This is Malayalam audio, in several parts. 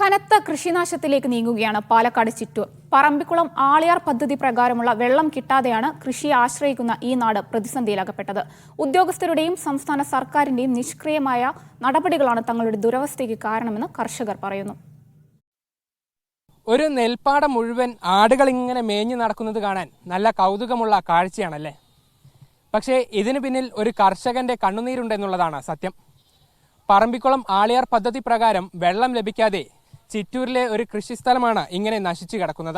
കനത്ത കൃഷിനാശത്തിലേക്ക് നീങ്ങുകയാണ് പാലക്കാട് ചിറ്റൂർ. പറമ്പിക്കുളം ആളിയാർ പദ്ധതി പ്രകാരമുള്ള വെള്ളം കിട്ടാതെയാണ് കൃഷിയെ ആശ്രയിക്കുന്ന ഈ നാട് പ്രതിസന്ധിയിലകപ്പെട്ടത്. ഉദ്യോഗസ്ഥരുടെയും സംസ്ഥാന സർക്കാരിന്റെയും നിഷ്ക്രിയമായ നടപടികളാണ് തങ്ങളുടെ ദുരവസ്ഥയ്ക്ക് കാരണമെന്ന് കർഷകർ പറയുന്നു. ഒരു നെൽപ്പാടം മുഴുവൻ ആടുകൾ ഇങ്ങനെ മേഞ്ഞു നടക്കുന്നത് കാണാൻ നല്ല കൗതുകമുള്ള കാഴ്ചയാണല്ലേ. പക്ഷേ ഇതിനു പിന്നിൽ ഒരു കർഷകന്റെ കണ്ണുനീരുണ്ടെന്നുള്ളതാണ് സത്യം. പറമ്പിക്കുളം ആളിയാർ പദ്ധതി പ്രകാരം വെള്ളം ലഭിക്കാതെ ചിറ്റൂരിലെ ഒരു കൃഷിസ്ഥലമാണ് ഇങ്ങനെ നശിച്ചു കിടക്കുന്നത്.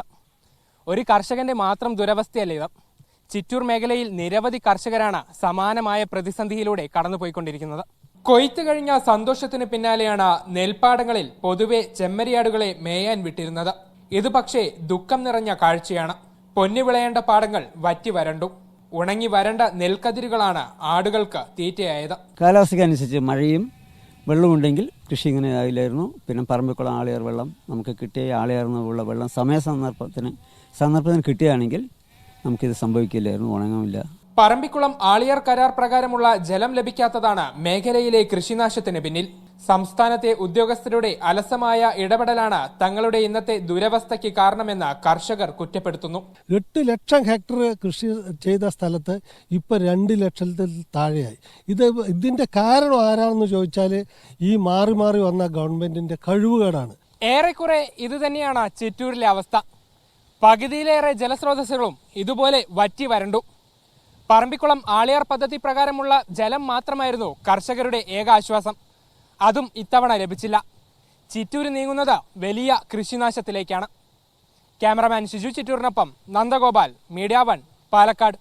ഒരു കർഷകന്റെ മാത്രം ദുരവസ്ഥയല്ല ഇത്. ചിറ്റൂർ മേഖലയിൽ നിരവധി കർഷകരാണ് സമാനമായ പ്രതിസന്ധിയിലൂടെ കടന്നുപോയിക്കൊണ്ടിരിക്കുന്നത്. കൊയ്ത്ത് കഴിഞ്ഞ സന്തോഷത്തിന് പിന്നാലെയാണ് നെൽപ്പാടങ്ങളിൽ പൊതുവെ ചെമ്മരിയാടുകളെ മേയാൻ വിട്ടിരുന്നത്. ഇത് പക്ഷേ ദുഃഖം നിറഞ്ഞ കാഴ്ചയാണ്. പൊന്നി വിളയേണ്ട പാടങ്ങൾ വറ്റി വരണ്ടു. ഉണങ്ങി വരണ്ട നെൽക്കതിരുകളാണ് ആടുകൾക്ക് തീറ്റയായത്. കാലാവസ്ഥയ്ക്കനുസരിച്ച് മഴയും വെള്ളമുണ്ടെങ്കിൽ കൃഷി ഇങ്ങനെ ആയില്ലായിരുന്നു. പിന്നെ പറമ്പിക്കുളം ആളിയാർ വെള്ളം നമുക്ക് കിട്ടിയ ആളിയാർന്നുള്ള വെള്ളം സന്ദർഭത്തിന് കിട്ടുകയാണെങ്കിൽ നമുക്കിത് സംഭവിക്കില്ലായിരുന്നു, ഉണങ്ങമില്ല. പറമ്പിക്കുളം ആളിയാർ കരാർ പ്രകാരമുള്ള ജലം ലഭിക്കാത്തതാണ് മേഖലയിലെ കൃഷിനാശത്തിന് പിന്നിൽ. സംസ്ഥാനത്തെ ഉദ്യോഗസ്ഥരുടെ അലസമായ ഇടപെടലാണ് തങ്ങളുടെ ഇന്നത്തെ ദുരവസ്ഥയ്ക്ക് കാരണമെന്ന് കർഷകർ കുറ്റപ്പെടുത്തുന്നു. 8 ലക്ഷം ഹെക്ടർ കൃഷി ചെയ്ത സ്ഥലത്ത് ഇപ്പൊ 2 ലക്ഷത്തിൽ താഴെയായി. ഇതിന്റെ കാരണം ആരാണെന്ന് ചോദിച്ചാൽ ഈ മാറി മാറി വന്ന ഗവൺമെന്റിന്റെ കഴിവുകേടാണ്. ഏറെക്കുറെ ഇത് തന്നെയാണ് ചിറ്റൂരിലെ അവസ്ഥ. പകുതിയിലേറെ ജലസ്രോതസ്സുകളും ഇതുപോലെ വറ്റി വരണ്ടു. പറമ്പിക്കുളം ആളിയാർ പദ്ധതി പ്രകാരമുള്ള ജലം മാത്രമായിരുന്നു കർഷകരുടെ ഏക ആശ്വാസം. അതും ഇത്തവണ ലഭിച്ചില്ല. ചിറ്റൂര് നീങ്ങുന്നത് വലിയ കൃഷിനാശത്തിലേക്കാണ്. ക്യാമറമാൻ ഷിജു ചിറ്റൂരിനൊപ്പം നന്ദഗോപാൽ, മീഡിയ 1, പാലക്കാട്.